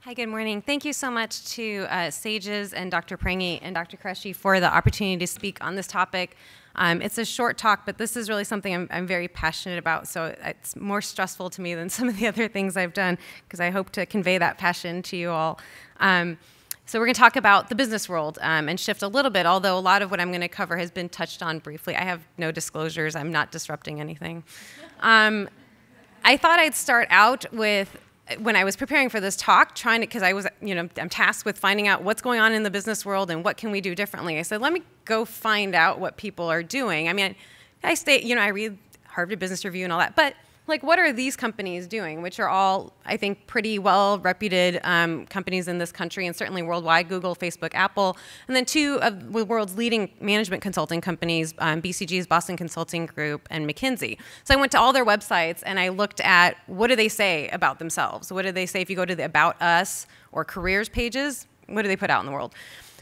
Hi, good morning. Thank you so much to Sages and Dr. Prangy and Dr. Qureshi for the opportunity to speak on this topic. It's a short talk, but this is really something I'm very passionate about, so it's more stressful to me than some of the other things I've done, because I hope to convey that passion to you all. So we're going to talk about the business world and shift a little bit, although a lot of what I'm going to cover has been touched on briefly. I have no disclosures. I'm not disrupting anything. I thought I'd start out with, when I was preparing for this talk, because I'm tasked with finding out what's going on in the business world and what can we do differently. I said, let me go find out what people are doing. I mean, I read Harvard Business Review and all that, but like, what are these companies doing, which are all, I think, pretty well-reputed companies in this country and certainly worldwide: Google, Facebook, Apple, and then two of the world's leading management consulting companies, BCG's Boston Consulting Group and McKinsey. So I went to all their websites and I looked at, what do they say about themselves? What do they say if you go to the About Us or Careers pages? What do they put out in the world?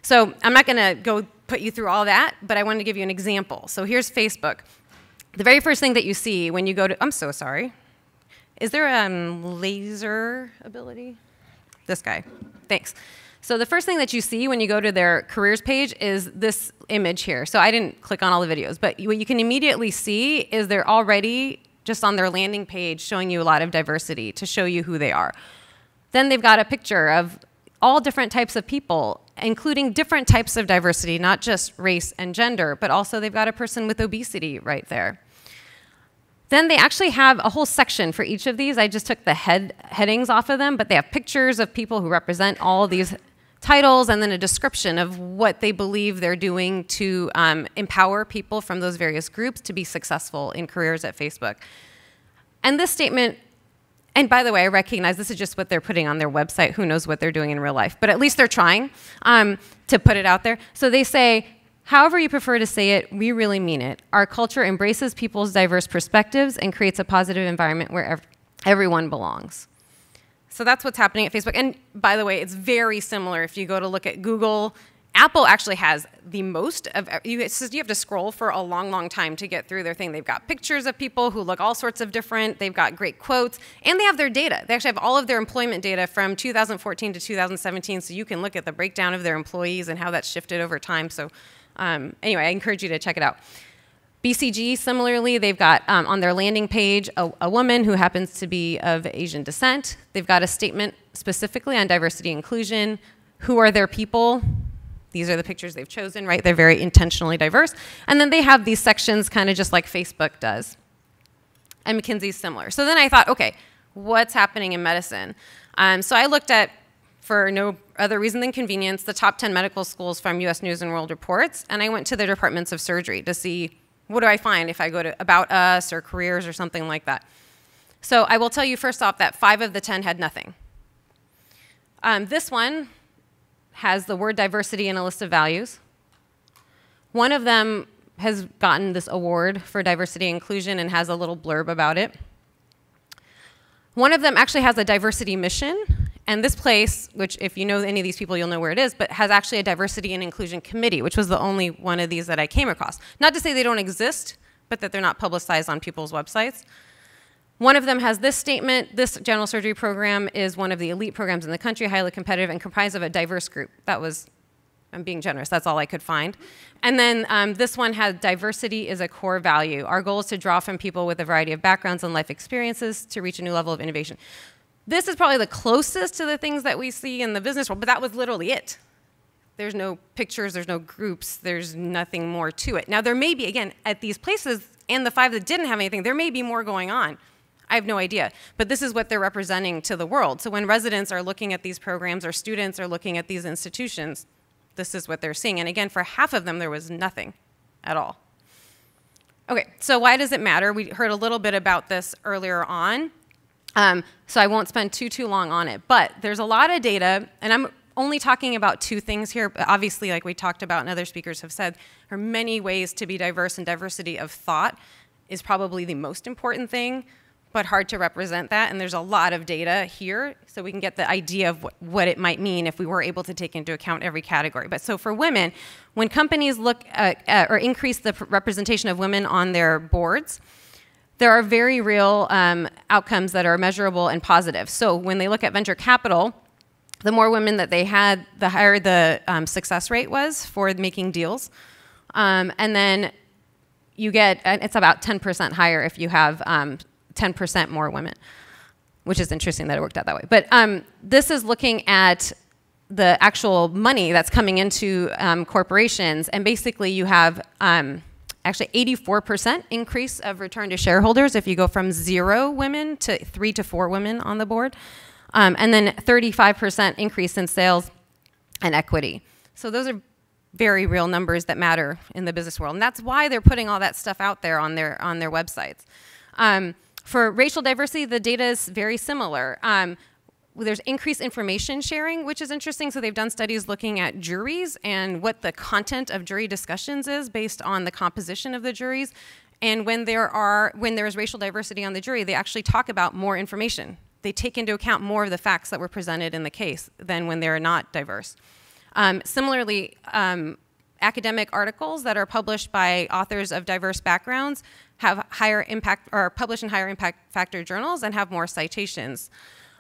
So I'm not going to go put you through all that, but I wanted to give you an example. So here's Facebook. The very first thing that you see when you go to, I'm so sorry. Is there a laser ability? This guy, thanks. So the first thing that you see when you go to their careers page is this image here. So I didn't click on all the videos, but what you can immediately see is they're already just on their landing page showing you a lot of diversity to show you who they are. Then they've got a picture of all different types of people, including different types of diversity, not just race and gender, but also they've got a person with obesity right there. Then they actually have a whole section for each of these. I just took the headings off of them, but they have pictures of people who represent all of these titles and then a description of what they believe they're doing to empower people from those various groups to be successful in careers at Facebook. And this statement, and by the way, I recognize this is just what they're putting on their website. Who knows what they're doing in real life? But at least they're trying to put it out there. So they say, however you prefer to say it, we really mean it. Our culture embraces people's diverse perspectives and creates a positive environment where everyone belongs. So that's what's happening at Facebook. And by the way, it's very similar if you go to look at Google. Apple actually has the most of, you have to scroll for a long, long time to get through their thing. They've got pictures of people who look all sorts of different. They've got great quotes, and they have their data. They actually have all of their employment data from 2014 to 2017, so you can look at the breakdown of their employees and how that's shifted over time. So anyway, I encourage you to check it out. BCG, similarly, they've got on their landing page a woman who happens to be of Asian descent. They've got a statement specifically on diversity and inclusion. Who are their people? These are the pictures they've chosen, right? They're very intentionally diverse. And then they have these sections kind of just like Facebook does. And McKinsey's similar. So then I thought, okay, what's happening in medicine? So I looked at, for no other reason than convenience, the top 10 medical schools from US News and World Reports, and I went to their departments of surgery to see, what do I find if I go to About Us or Careers or something like that. So I will tell you first off that 5 of the 10 had nothing. This one has the word diversity in a list of values. One of them has gotten this award for diversity and inclusion and has a little blurb about it. One of them actually has a diversity mission, and this place, which if you know any of these people, you'll know where it is, but has actually a diversity and inclusion committee, which was the only one of these that I came across. Not to say they don't exist, but that they're not publicized on people's websites. One of them has this statement: this general surgery program is one of the elite programs in the country, highly competitive, and comprised of a diverse group. That was, I'm being generous, that's all I could find. And then this one has diversity is a core value. Our goal is to draw from people with a variety of backgrounds and life experiences to reach a new level of innovation. This is probably the closest to the things that we see in the business world, but that was literally it. There's no pictures, there's no groups, there's nothing more to it. Now there may be, again, at these places, and the 5 that didn't have anything, there may be more going on. I have no idea, but this is what they're representing to the world. So when residents are looking at these programs or students are looking at these institutions, this is what they're seeing. And again, for half of them, there was nothing at all. Okay, so why does it matter? We heard a little bit about this earlier on, so I won't spend too long on it. But there's a lot of data, and I'm only talking about 2 things here. But obviously, like we talked about and other speakers have said, there are many ways to be diverse, and diversity of thought is probably the most important thing, but hard to represent that. And there's a lot of data here, so we can get the idea of what it might mean if we were able to take into account every category. But so for women, when companies look at or increase the representation of women on their boards, there are very real outcomes that are measurable and positive. So when they look at venture capital, the more women that they had, the higher the success rate was for making deals. And then you get, it's about 10% higher if you have 10% more women, which is interesting that it worked out that way. But this is looking at the actual money that's coming into corporations. And basically you have actually 84% increase of return to shareholders if you go from 0 women to 3 to 4 women on the board. And then 35% increase in sales and equity. So those are very real numbers that matter in the business world. And that's why they're putting all that stuff out there on their websites. For racial diversity, the data is very similar. There's increased information sharing, which is interesting. So they've done studies looking at juries and what the content of jury discussions is based on the composition of the juries. And when there is racial diversity on the jury, they actually talk about more information. They take into account more of the facts that were presented in the case than when they're not diverse. Similarly, academic articles that are published by authors of diverse backgrounds have higher impact, or are published in higher impact factor journals and have more citations.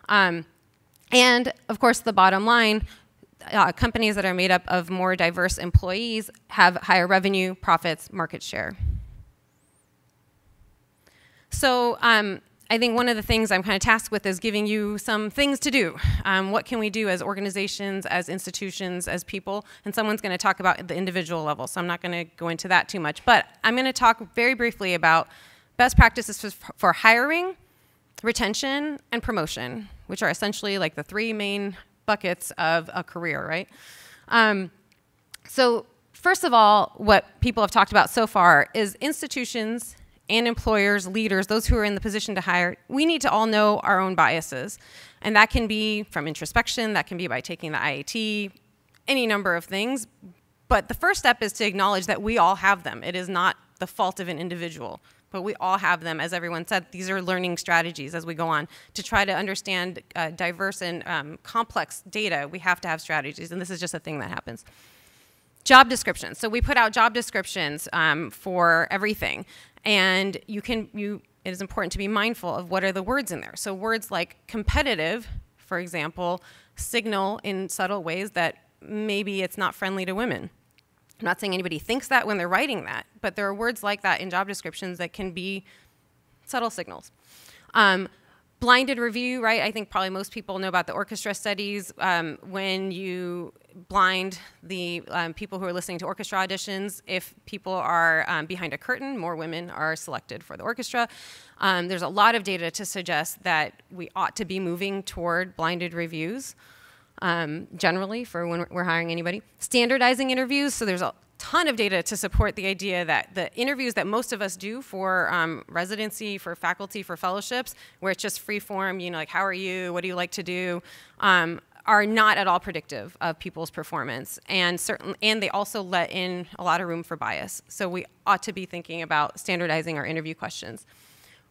And of course, the bottom line, companies that are made up of more diverse employees have higher revenue, profits, market share. So I think one of the things I'm kind of tasked with is giving you some things to do. What can we do as organizations, as institutions, as people? And someone's going to talk about the individual level, so I'm not going to go into that too much. But I'm going to talk very briefly about best practices for hiring, retention, and promotion, which are essentially like the 3 main buckets of a career, right? So first of all, what people have talked about so far is institutions and employers, leaders, those who are in the position to hire, we need to all know our own biases. And that can be from introspection, that can be by taking the IAT, any number of things. But the first step is to acknowledge that we all have them. It is not the fault of an individual, but we all have them. As everyone said, these are learning strategies as we go on. To try to understand diverse and complex data, we have to have strategies, and this is just a thing that happens. Job descriptions. So we put out job descriptions for everything. And it is important to be mindful of what are the words in there. So words like competitive, for example, signal in subtle ways that maybe it's not friendly to women. I'm not saying anybody thinks that when they're writing that, but there are words like that in job descriptions that can be subtle signals. Blinded review, right? I think probably most people know about the orchestra studies. When you blind the people who are listening to orchestra auditions, if people are behind a curtain, more women are selected for the orchestra. There's a lot of data to suggest that we ought to be moving toward blinded reviews, generally for when we're hiring anybody. Standardizing interviews, so there's a ton of data to support the idea that the interviews that most of us do for residency, for faculty, for fellowships, where it's just free form, you know, like how are you, what do you like to do, are not at all predictive of people's performance. And they also let in a lot of room for bias. So we ought to be thinking about standardizing our interview questions.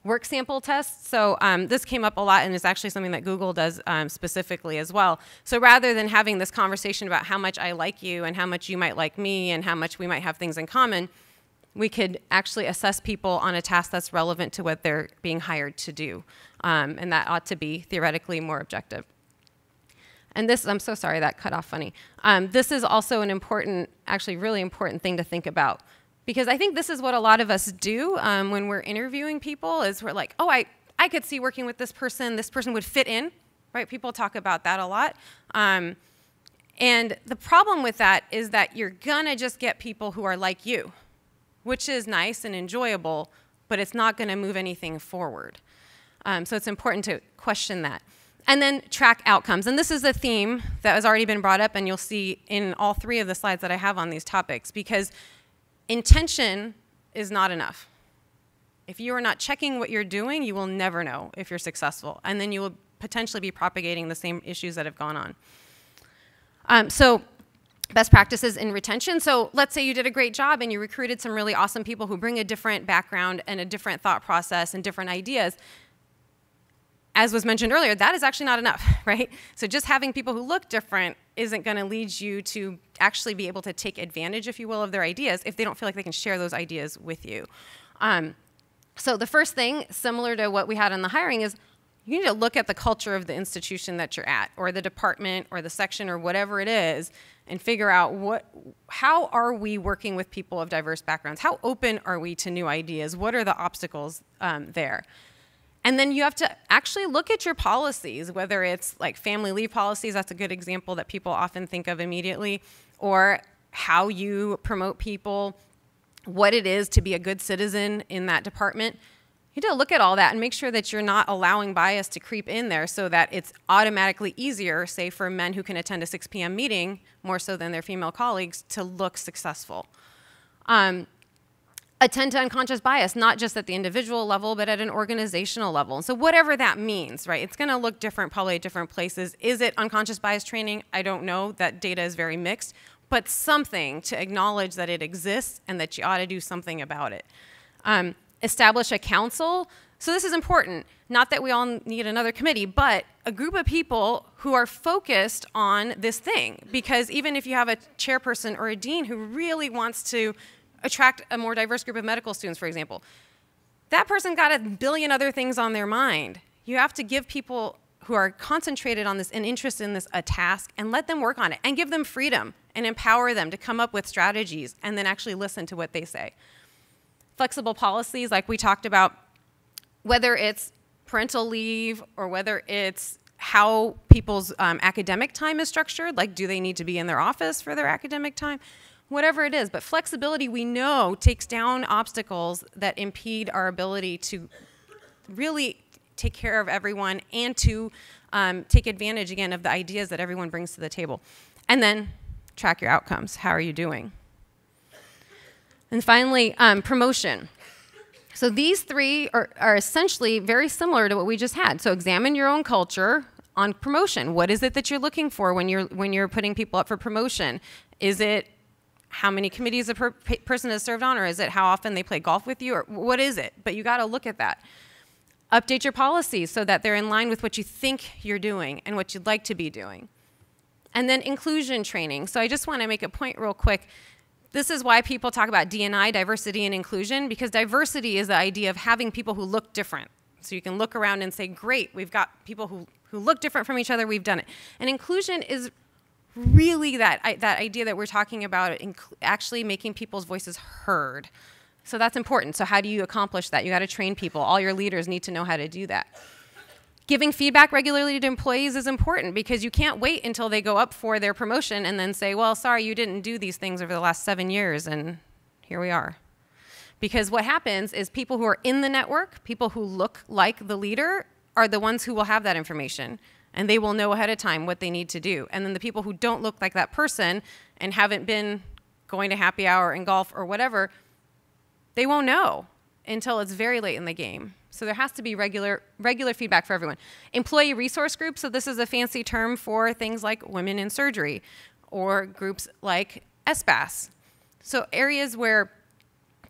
Work sample tests, so this came up a lot and it's actually something that Google does specifically as well. So rather than having this conversation about how much I like you and how much you might like me and how much we might have things in common, we could actually assess people on a task that's relevant to what they're being hired to do. And that ought to be theoretically more objective. And this, I'm so sorry, that cut off funny. This is also an important, actually really important thing to think about. Because I think this is what a lot of us do when we're interviewing people, is we're like, oh, I could see working with this person would fit in, right? People talk about that a lot. And the problem with that is that you're gonna just get people who are like you, which is nice and enjoyable, but it's not gonna move anything forward. So it's important to question that. And then track outcomes. And this is a theme that has already been brought up, and you'll see in all 3 of the slides that I have on these topics, because intention is not enough. If you are not checking what you're doing, you will never know if you're successful. And then you will potentially be propagating the same issues that have gone on. So best practices in retention. So let's say you did a great job and you recruited some really awesome people who bring a different background and a different thought process and different ideas. As was mentioned earlier, that is actually not enough, right? So just having people who look different isn't going to lead you to actually be able to take advantage, if you will, of their ideas if they don't feel like they can share those ideas with you. So the first thing, similar to what we had on the hiring, is You need to look at the culture of the institution that you're at, or the department, or the section, or whatever it is, and figure out how are we working with people of diverse backgrounds? How open are we to new ideas? What are the obstacles there? And then you have to actually look at your policies, whether it's like family leave policies, that's a good example that people often think of immediately, or how you promote people, what it is to be a good citizen in that department. You need to look at all that and make sure that you're not allowing bias to creep in there so that it's automatically easier, say for men who can attend a 6 p.m. meeting, more so than their female colleagues, to look successful. Attend to unconscious bias, not just at the individual level, but at an organizational level. And so whatever that means, right? It's gonna look different probably at different places. Is it unconscious bias training? I don't know. That data is very mixed. But something to acknowledge that it exists and that you ought to do something about it. Establish a council. So this is important. Not that we all need another committee, but a group of people who are focused on this thing. Because even if you have a chairperson or a dean who really wants to attract a more diverse group of medical students, for example, that person got a billion other things on their mind. You have to give people who are concentrated on this and interested in this a task and let them work on it and give them freedom and empower them to come up with strategies and then actually listen to what they say. Flexible policies, like we talked about, whether it's parental leave or whether it's how people's academic time is structured, like do they need to be in their office for their academic time, whatever it is. But flexibility, we know, takes down obstacles that impede our ability to really take care of everyone and to take advantage, again, of the ideas that everyone brings to the table. And then track your outcomes. How are you doing? And finally, promotion. So these three are essentially very similar to what we just had. So examine your own culture on promotion. What is it that you're looking for when you're putting people up for promotion? Is it how many committees a person has served on, or is it how often they play golf with you, or what is it? But you got to look at that. Update your policies so that they're in line with what you think you're doing and what you'd like to be doing. And then inclusion training. So I just want to make a point real quick. This is why people talk about D&I, diversity and inclusion, because diversity is the idea of having people who look different. So you can look around and say, great, we've got people who look different from each other, we've done it. And inclusion is really that idea that we're talking about, actually making people's voices heard. So that's important. So how do you accomplish that? You got to train people. All your leaders need to know how to do that. Giving feedback regularly to employees is important because you can't wait until they go up for their promotion and then say, well, sorry, you didn't do these things over the last 7 years, and here we are. Because what happens is people who are in the network, people who look like the leader, are the ones who will have that information, and they will know ahead of time what they need to do. And then the people who don't look like that person and haven't been going to happy hour and golf or whatever, they won't know until it's very late in the game. So there has to be regular feedback for everyone. Employee resource groups, so this is a fancy term for things like women in surgery or groups like SBAS. So areas where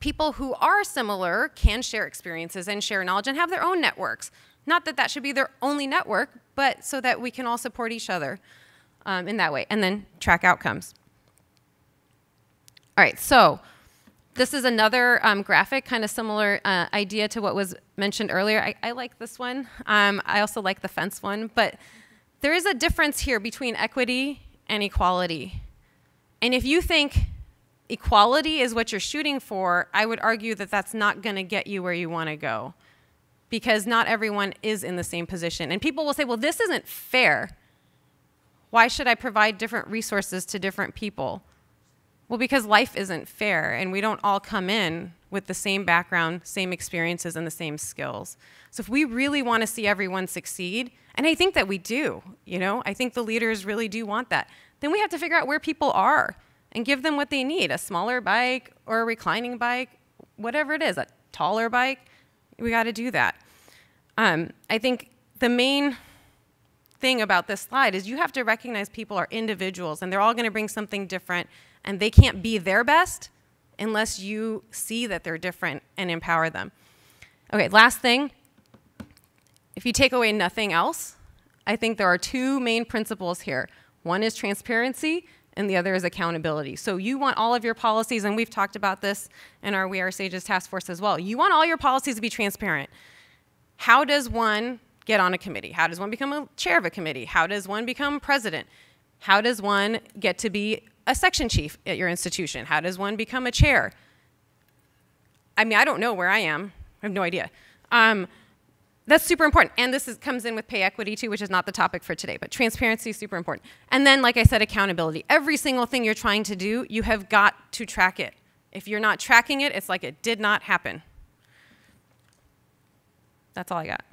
people who are similar can share experiences and share knowledge and have their own networks. Not that that should be their only network, but so that we can all support each other in that way. And then track outcomes. All right, so this is another graphic, kind of similar idea to what was mentioned earlier. I like this one. I also like the fence one. But there is a difference here between equity and equality. And if you think equality is what you're shooting for, I would argue that that's not going to get you where you want to go. Because not everyone is in the same position. And people will say, well, this isn't fair. Why should I provide different resources to different people? Well, because life isn't fair, and we don't all come in with the same background, same experiences, and the same skills. So if we really want to see everyone succeed, and I think that we do, I think the leaders really do want that, then we have to figure out where people are and give them what they need, a smaller bike or a reclining bike, whatever it is, a taller bike. We got to do that. I think the main thing about this slide is you have to recognize people are individuals, and they're all going to bring something different, and they can't be their best unless you see that they're different and empower them. Okay, last thing. If you take away nothing else, I think there are two main principles here. One is transparency, and the other is accountability. So you want all of your policies, and we've talked about this in our We Are Sages task force as well. You want all your policies to be transparent. How does one get on a committee? How does one become a chair of a committee? How does one become president? How does one get to be a section chief at your institution? How does one become a chair? I mean, I don't know where I am. I have no idea. That's super important. And this comes in with pay equity too, which is not the topic for today, but transparency is super important. And then, like I said, accountability. Every single thing you're trying to do, you have got to track it. If you're not tracking it, it's like it did not happen. That's all I got.